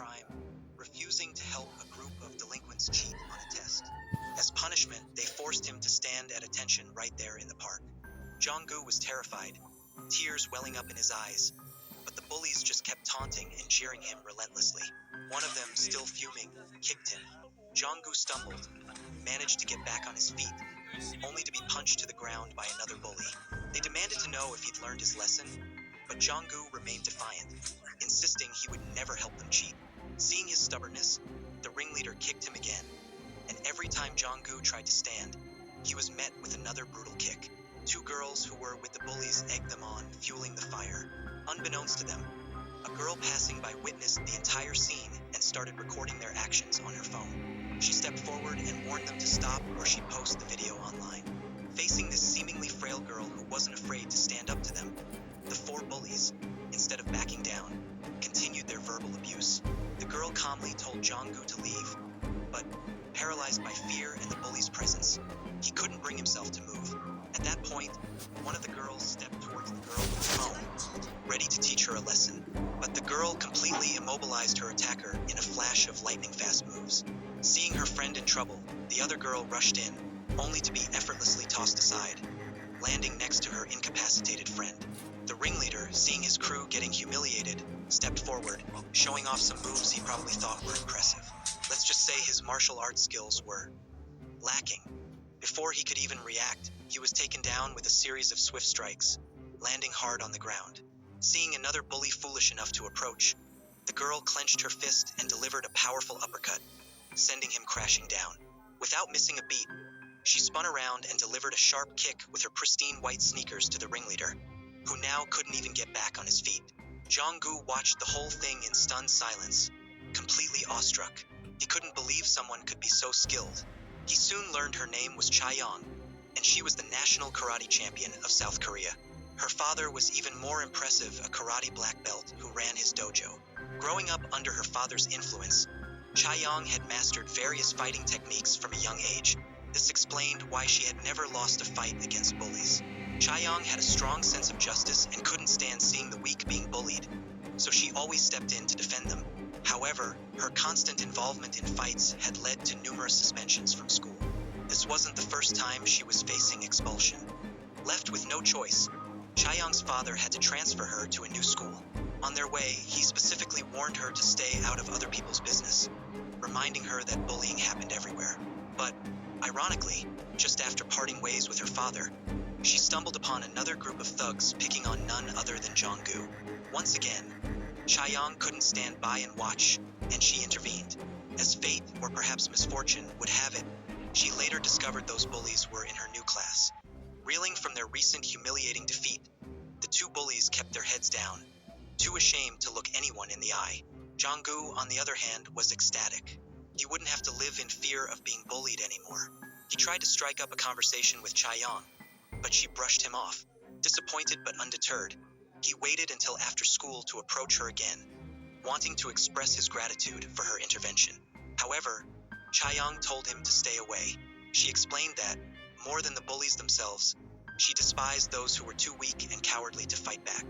crime, refusing to help a group of delinquents cheat on a test. As punishment, they forced him to stand at attention right there in the park. Jong-gu was terrified, tears welling up in his eyes, but the bullies just kept taunting and jeering him relentlessly. One of them, still fuming, kicked him. Jong-gu stumbled, managed to get back on his feet, only to be punched to the ground by another bully. They demanded to know if he'd learned his lesson, but Jong-gu remained defiant, insisting he would never help them cheat. Seeing his stubbornness, the ringleader kicked him again, and every time Jong-gu tried to stand, he was met with another brutal kick. Two girls who were with the bullies egged them on, fueling the fire. Unbeknownst to them, a girl passing by witnessed the entire scene and started recording their actions on her phone. She stepped forward and warned them to stop or she'd post the video online. Facing this seemingly frail girl who wasn't afraid to stand up to them, the four bullies, instead of backing down, continued their verbal abuse. The girl calmly told Jong-gu to leave, but, paralyzed by fear and the bully's presence, he couldn't bring himself to move. At that point, one of the girls stepped towards the girl with the phone, ready to teach her a lesson. But the girl completely immobilized her attacker in a flash of lightning-fast moves. Seeing her friend in trouble, the other girl rushed in, only to be effortlessly tossed aside, landing next to her incapacitated friend. The ringleader, seeing his crew getting humiliated, stepped forward, showing off some moves he probably thought were impressive. Let's just say his martial arts skills were lacking. Before he could even react, he was taken down with a series of swift strikes, landing hard on the ground. Seeing another bully foolish enough to approach, the girl clenched her fist and delivered a powerful uppercut, sending him crashing down. Without missing a beat, she spun around and delivered a sharp kick with her pristine white sneakers to the ringleader, who now couldn't even get back on his feet. Jong-gu watched the whole thing in stunned silence, completely awestruck. He couldn't believe someone could be so skilled. He soon learned her name was Chae-young, and she was the national karate champion of South Korea. Her father was even more impressive, a karate black belt who ran his dojo. Growing up under her father's influence, Chae-young had mastered various fighting techniques from a young age. This explained why she had never lost a fight against bullies. Chae-young had a strong sense of justice and couldn't stand seeing the weak being bullied, so she always stepped in to defend them. However, her constant involvement in fights had led to numerous suspensions from school. This wasn't the first time she was facing expulsion. Left with no choice, Chae-young's father had to transfer her to a new school. On their way, he specifically warned her to stay out of other people's business, reminding her that bullying happened everywhere. But, ironically, just after parting ways with her father, she stumbled upon another group of thugs picking on none other than Jong-gu. Once again, Chae-young couldn't stand by and watch, and she intervened. As fate, or perhaps misfortune, would have it, she later discovered those bullies were in her new class. Reeling from their recent humiliating defeat, the two bullies kept their heads down, too ashamed to look anyone in the eye. Jong-gu, on the other hand, was ecstatic. He wouldn't have to live in fear of being bullied anymore. He tried to strike up a conversation with Chae-young, but she brushed him off. Disappointed but undeterred, he waited until after school to approach her again, wanting to express his gratitude for her intervention. However, Chae-young told him to stay away. She explained that, more than the bullies themselves, she despised those who were too weak and cowardly to fight back.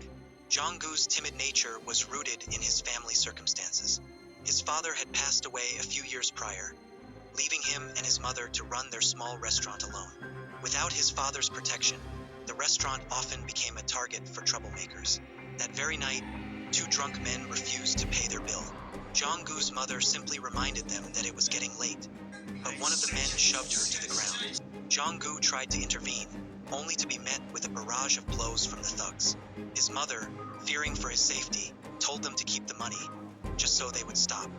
Jong-gu's timid nature was rooted in his family circumstances. His father had passed away a few years prior, leaving him and his mother to run their small restaurant alone. Without his father's protection, the restaurant often became a target for troublemakers. That very night, two drunk men refused to pay their bill. Jong-gu's mother simply reminded them that it was getting late, but one of the men shoved her to the ground. Jong-gu tried to intervene, only to be met with a barrage of blows from the thugs. His mother, fearing for his safety, told them to keep the money, just so they would stop.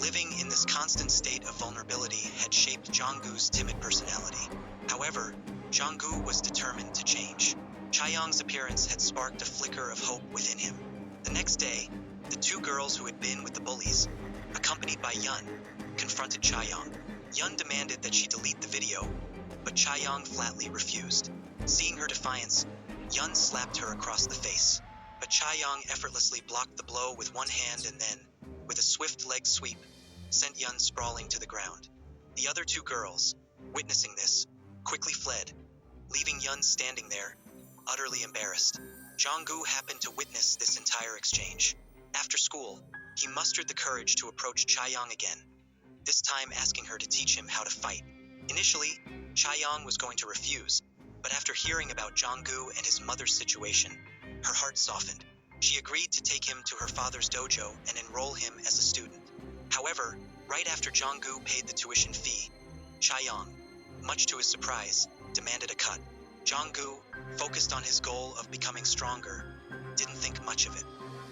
Living in this constant state of vulnerability had shaped Jong-gu's timid personality. However, Jong-gu was determined to change. Chae-young's appearance had sparked a flicker of hope within him. The next day, the two girls who had been with the bullies, accompanied by Yun, confronted Chae-young. Yun demanded that she delete the video, but Chae-young flatly refused. Seeing her defiance, Yun slapped her across the face, but Chae-young effortlessly blocked the blow with one hand and then, with a swift leg sweep, sent Yun sprawling to the ground. The other two girls, witnessing this, quickly fled, leaving Yun standing there, utterly embarrassed. Jong-gu happened to witness this entire exchange. After school, he mustered the courage to approach Chaeyoung again, this time asking her to teach him how to fight. Initially, Chaeyoung was going to refuse, but after hearing about Jong-gu and his mother's situation, her heart softened. She agreed to take him to her father's dojo and enroll him as a student. However, right after Jong-gu paid the tuition fee, Chaeyoung, much to his surprise, demanded a cut. Jong-gu, focused on his goal of becoming stronger, didn't think much of it.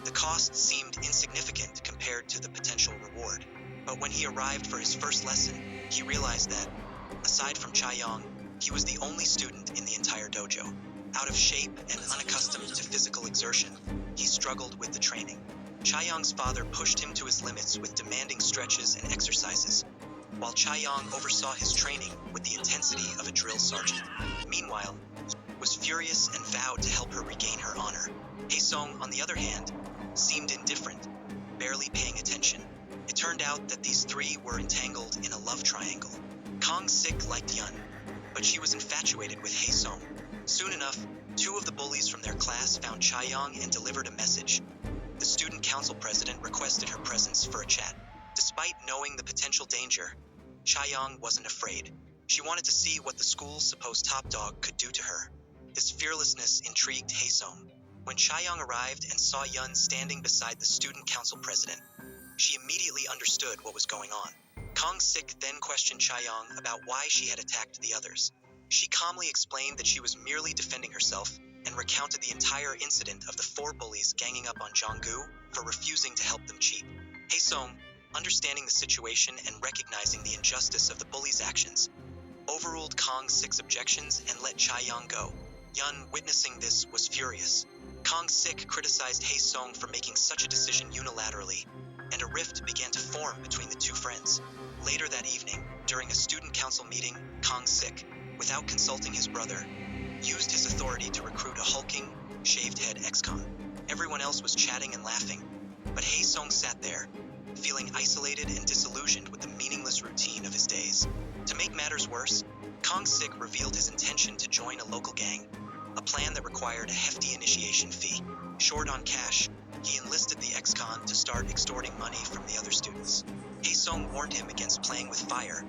The cost seemed insignificant compared to the potential reward. But when he arrived for his first lesson, he realized that, aside from Chaeyoung, he was the only student in the entire dojo. Out of shape and unaccustomed to physical exertion, he struggled with the training. Chaeyoung's father pushed him to his limits with demanding stretches and exercises, while Chaeyoung oversaw his training with the intensity of a drill sergeant. Meanwhile, he was furious and vowed to help her regain her honor. Haesung, on the other hand, seemed indifferent, barely paying attention. It turned out that these three were entangled in a love triangle. Kang-sik liked Yun, but she was infatuated with Haesung. Soon enough, two of the bullies from their class found Chaeyoung and delivered a message. The student council president requested her presence for a chat. Despite knowing the potential danger, Chaeyoung wasn't afraid. She wanted to see what the school's supposed top dog could do to her. This fearlessness intrigued Haesung. When Chaeyoung arrived and saw Yun standing beside the student council president, she immediately understood what was going on. Kang-sik then questioned Chaeyoung about why she had attacked the others. She calmly explained that she was merely defending herself and recounted the entire incident of the four bullies ganging up on Jong-gu for refusing to help them cheat. Haesung, understanding the situation and recognizing the injustice of the bullies' actions, overruled Kang-sik's objections and let Chaeyoung go. Yun, witnessing this, was furious. Kang-sik criticized Haesung for making such a decision unilaterally, and a rift began to form between the two friends. Later that evening, during a student council meeting, Kang-sik, without consulting his brother, used his authority to recruit a hulking, shaved-head ex-con. Everyone else was chatting and laughing, but Haesung sat there, feeling isolated and disillusioned with the meaningless routine of his days. To make matters worse, Kang-sik revealed his intention to join a local gang, a plan that required a hefty initiation fee. Short on cash, he enlisted the ex-con to start extorting money from the other students. Haesung warned him against playing with fire,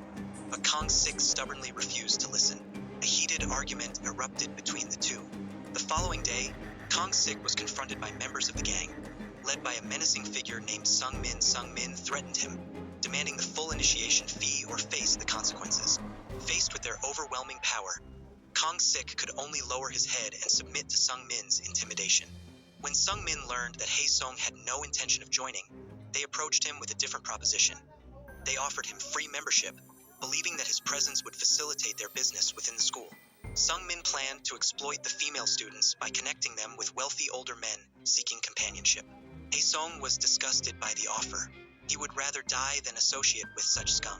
but Kang-sik stubbornly refused to listen. A heated argument erupted between the two. The following day, Kang-sik was confronted by members of the gang, led by a menacing figure named Sung-min. Sung-min threatened him, demanding the full initiation fee or face the consequences. Faced with their overwhelming power, Kang-sik could only lower his head and submit to Sung-min's intimidation. When Sung-min learned that Haesung had no intention of joining, they approached him with a different proposition. They offered him free membership, believing that his presence would facilitate their business within the school. Sung-min planned to exploit the female students by connecting them with wealthy older men seeking companionship. Haesung was disgusted by the offer. He would rather die than associate with such scum.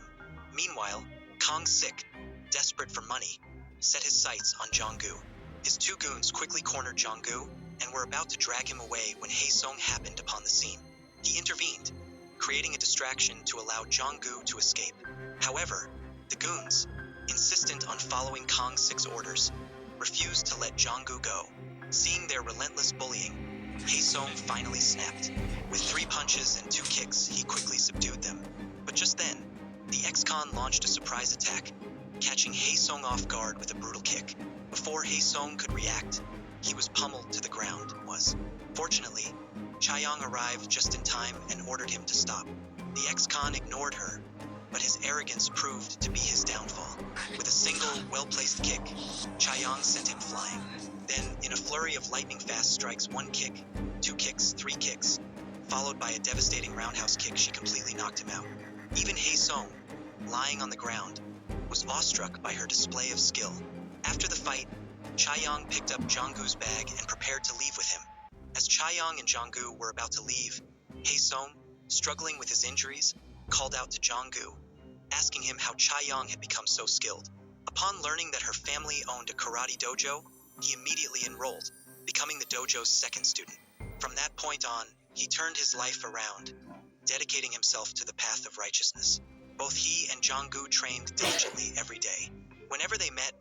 Meanwhile, Kang-sik, desperate for money, set his sights on Jong-gu. His two goons quickly cornered Jong-gu and were about to drag him away when Haesung happened upon the scene. He intervened, creating a distraction to allow Jong-gu to escape. However, the goons, insistent on following Kang-sik's orders, refused to let Jong-gu go. Seeing their relentless bullying, Haesung finally snapped. With 3 punches and 2 kicks, he quickly subdued them. But just then, the ex-con launched a surprise attack, catching Haesung off guard with a brutal kick. Before Haesung could react, he was pummeled to the ground. Fortunately, Chaeyoung arrived just in time and ordered him to stop. The ex-con ignored her, but his arrogance proved to be his downfall. With a single, well-placed kick, Chaeyoung sent him flying. Then, in a flurry of lightning-fast strikes, 1 kick, 2 kicks, 3 kicks, followed by a devastating roundhouse kick, she completely knocked him out. Even Haesung, lying on the ground, was awestruck by her display of skill. After the fight, Chaeyoung picked up Jong-gu's bag and prepared to leave with him. As Chaeyoung and Jong-gu were about to leave, Haesung, struggling with his injuries, called out to Jong-gu, asking him how Chaeyoung had become so skilled. Upon learning that her family owned a karate dojo, he immediately enrolled, becoming the dojo's second student. From that point on, he turned his life around, dedicating himself to the path of righteousness. Both he and Jong-gu trained diligently every day. Whenever they met,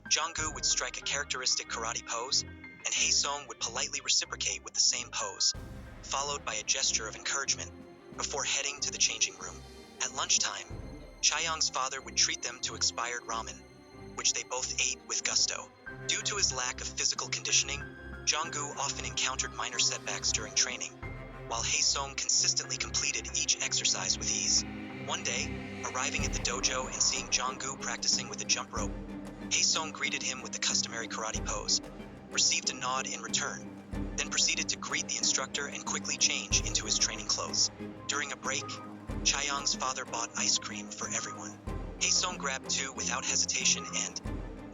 Jong-gu would strike a characteristic karate pose, and Haesung would politely reciprocate with the same pose, followed by a gesture of encouragement. before heading to the changing room. At lunchtime, Chaeyoung's father would treat them to expired ramen, which they both ate with gusto. Due to his lack of physical conditioning, Jong-gu often encountered minor setbacks during training, while Hae-sung consistently completed each exercise with ease. One day, arriving at the dojo and seeing Jong-gu practicing with a jump rope, Hae-sung greeted him with the customary karate pose, received a nod in return, then proceeded to greet the instructor and quickly change into his training clothes. During a break, Chaeyoung's father bought ice cream for everyone. Hae-sung grabbed two without hesitation and,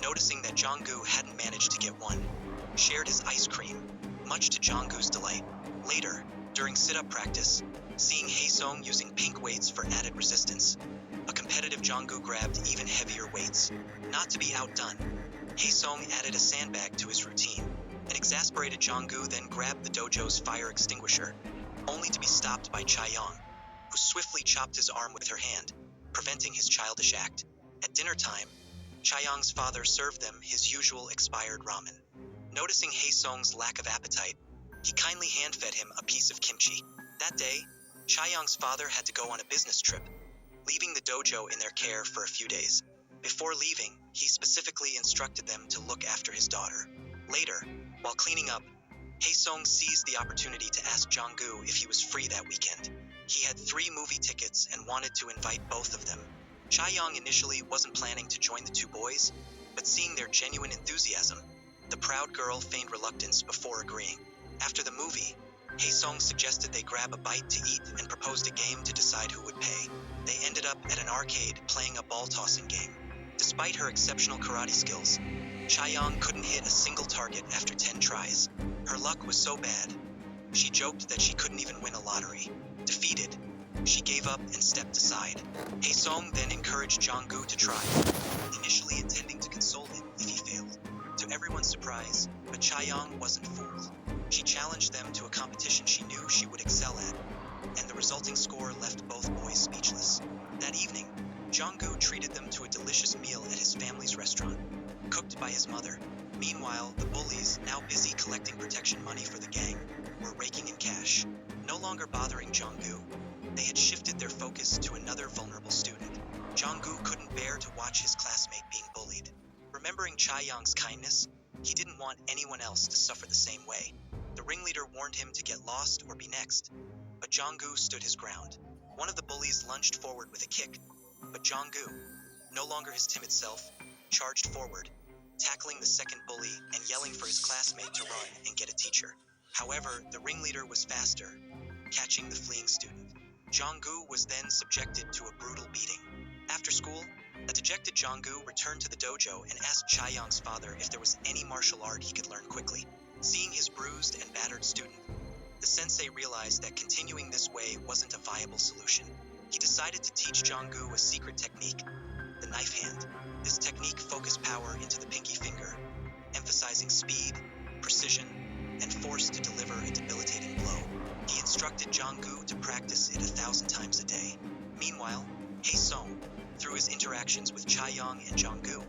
noticing that Jong-gu hadn't managed to get one, shared his ice cream, much to Jong-gu's delight. Later, during sit-up practice, seeing Hae-sung using pink weights for added resistance, a competitive Jong-gu grabbed even heavier weights. Not to be outdone, Hae-sung added a sandbag to his routine. An exasperated Jong-gu then grabbed the dojo's fire extinguisher, only to be stopped by Chaeyoung, who swiftly chopped his arm with her hand, preventing his childish act. At dinner time, Chaeyoung's father served them his usual expired ramen. Noticing Hae-sung's lack of appetite, he kindly hand-fed him a piece of kimchi. That day, Chaeyoung's father had to go on a business trip, leaving the dojo in their care for a few days. Before leaving, he specifically instructed them to look after his daughter. Later, while cleaning up, Hae-sung seized the opportunity to ask Jong-gu if he was free that weekend. He had 3 movie tickets and wanted to invite both of them. Chaeyoung initially wasn't planning to join the two boys, but seeing their genuine enthusiasm, the proud girl feigned reluctance before agreeing. After the movie, Hae-sung suggested they grab a bite to eat and proposed a game to decide who would pay. They ended up at an arcade playing a ball-tossing game. Despite her exceptional karate skills, Chaeyoung couldn't hit a single target after 10 tries. Her luck was so bad, she joked that she couldn't even win a lottery. Defeated, she gave up and stepped aside. Hae-sung then encouraged Jong-gu to try, initially intending to console him if he failed. To everyone's surprise, but Chaeyoung wasn't fooled. She challenged them to a competition she knew she would excel at, and the resulting score left both boys speechless. That evening, Jong-gu treated them to a delicious meal at his family's restaurant, cooked by his mother. Meanwhile, the bullies, now busy collecting protection money for the gang, were raking in cash. No longer bothering Jong-gu, they had shifted their focus to another vulnerable student. Jong-gu couldn't bear to watch his classmate being bullied. Remembering Chaeyoung's kindness, he didn't want anyone else to suffer the same way. The ringleader warned him to get lost or be next, but Jong-gu stood his ground. One of the bullies lunged forward with a kick, but Jong-gu, no longer his timid self, charged forward, tackling the second bully and yelling for his classmate to run and get a teacher. However, the ringleader was faster, catching the fleeing student. Jong-gu was then subjected to a brutal beating. After school, a dejected Jong-gu returned to the dojo and asked Chaeyoung's father if there was any martial art he could learn quickly. Seeing his bruised and battered student, the sensei realized that continuing this way wasn't a viable solution. He decided to teach Jong-gu a secret technique, the knife hand. This technique focused power into the pinky finger, emphasizing speed, precision, and force to deliver a debilitating blow. He instructed Jong-gu to practice it 1,000 times a day. Meanwhile, Hae-sung, through his interactions with Chaeyoung and Jong-gu,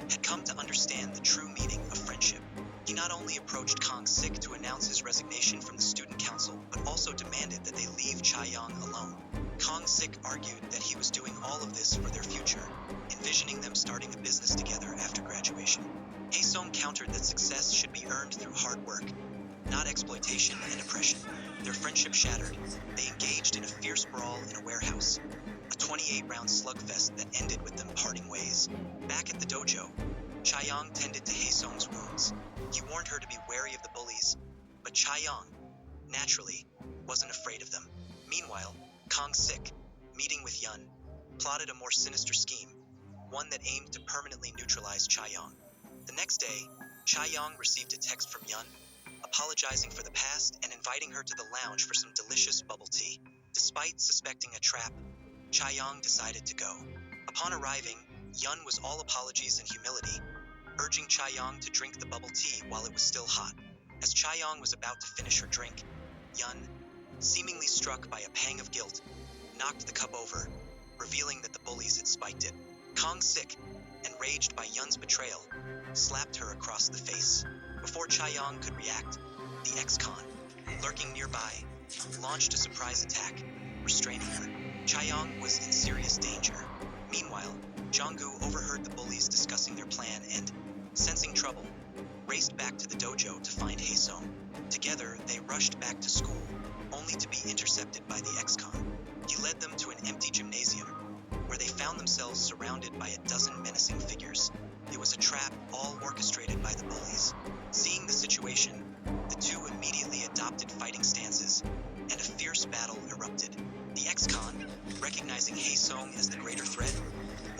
had come to understand the true meaning of friendship. He not only approached Kang-sik to announce his resignation from the student council, but also demanded that they leave Chaeyoung alone. Kang-sik argued that he was doing all of this for their future, envisioning them starting a business together after graduation. Hae-sung countered that success should be earned through hard work, not exploitation and oppression. Their friendship shattered. They engaged in a fierce brawl in a warehouse, a 28-round slugfest that ended with them parting ways. Back at the dojo, Chaeyoung tended to Hae-sung's wounds. He warned her to be wary of the bullies, but Chaeyoung, naturally, wasn't afraid of them. Meanwhile, Kang-sik, meeting with Yun, plotted a more sinister scheme, one that aimed to permanently neutralize Chaeyoung. The next day, Chaeyoung received a text from Yun, apologizing for the past and inviting her to the lounge for some delicious bubble tea. Despite suspecting a trap, Chaeyoung decided to go. Upon arriving, Yun was all apologies and humility, urging Chaeyoung to drink the bubble tea while it was still hot. As Chaeyoung was about to finish her drink, Yun, seemingly struck by a pang of guilt, knocked the cup over, revealing that the bullies had spiked it. Kang-sik, enraged by Yun's betrayal, slapped her across the face. Before Chaeyoung could react, the ex-con, lurking nearby, launched a surprise attack, restraining her. Chaeyoung was in serious danger. Meanwhile, Jong-gu overheard the bullies discussing their plan and, sensing trouble, raced back to the dojo to find Haesung. Together, they rushed back to school, only to be intercepted by the ex-con. He led them to an empty gymnasium, where they found themselves surrounded by a dozen menacing figures. It was a trap all orchestrated by the bullies. Seeing the situation, the two immediately adopted fighting stances, and a fierce battle erupted. The ex-con, recognizing Haesung as the greater threat,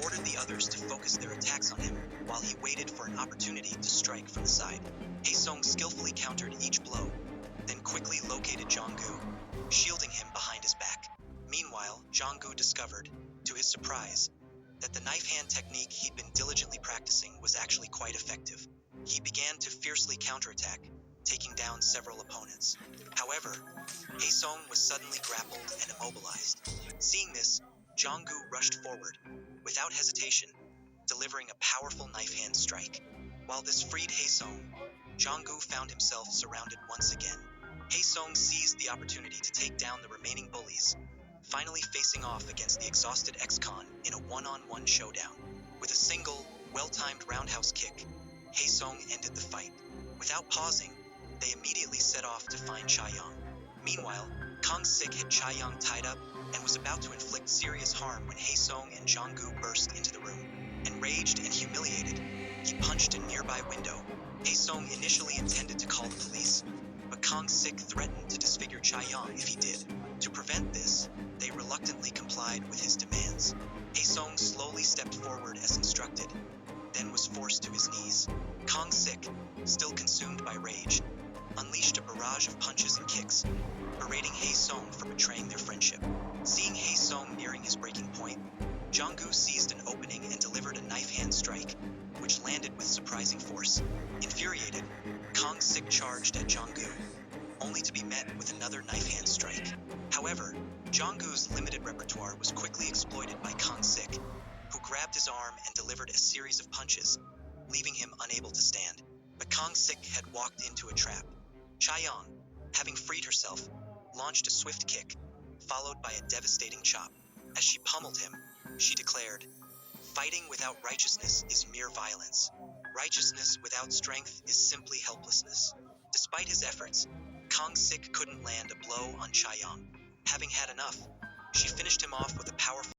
ordered the others to focus their attacks on him while he waited for an opportunity to strike from the side. Haesung skillfully countered each blow, then quickly located Jong-gu, shielding him behind his back. Meanwhile, Jong-gu discovered, to his surprise, that the knife hand technique he'd been diligently practicing was actually quite effective. He began to fiercely counterattack, taking down several opponents. However, Haesung was suddenly grappled and immobilized. Seeing this, Jong-gu rushed forward, without hesitation, delivering a powerful knife hand strike. While this freed Haesung, Jong-gu found himself surrounded once again. Haesung seized the opportunity to take down the remaining bullies, finally facing off against the exhausted ex-con in a one-on-one showdown. With a single, well-timed roundhouse kick, Haesung ended the fight. Without pausing, they immediately set off to find Chaeyoung. Meanwhile, Kang Sik had Chaeyoung tied up and was about to inflict serious harm when Haesung and Jong-gu burst into the room. Enraged and humiliated, he punched a nearby window. Haesung initially intended to call the police, but Kang Sik threatened to disfigure Chaeyoung if he did. To prevent this, they reluctantly complied with his demands. Haesung slowly stepped forward as instructed, then was forced to his knees. Kang Sik, still consumed by rage, unleashed a barrage of punches and kicks, berating Haesung for betraying their friendship. Seeing Haesung nearing his breaking point, Jong-gu seized an opening and delivered a knife hand strike, which landed with surprising force. Infuriated, Kang Sik charged at Jong-gu, only to be met with another knife hand strike. However, Jong-gu's limited repertoire was quickly exploited by Kang Sik, who grabbed his arm and delivered a series of punches, leaving him unable to stand. But Kang Sik had walked into a trap. Chaeyoung, having freed herself, launched a swift kick, followed by a devastating chop. As she pummeled him, she declared, "Fighting without righteousness is mere violence. Righteousness without strength is simply helplessness." Despite his efforts, Kang Sik couldn't land a blow on Chaeyoung. Having had enough, she finished him off with a powerful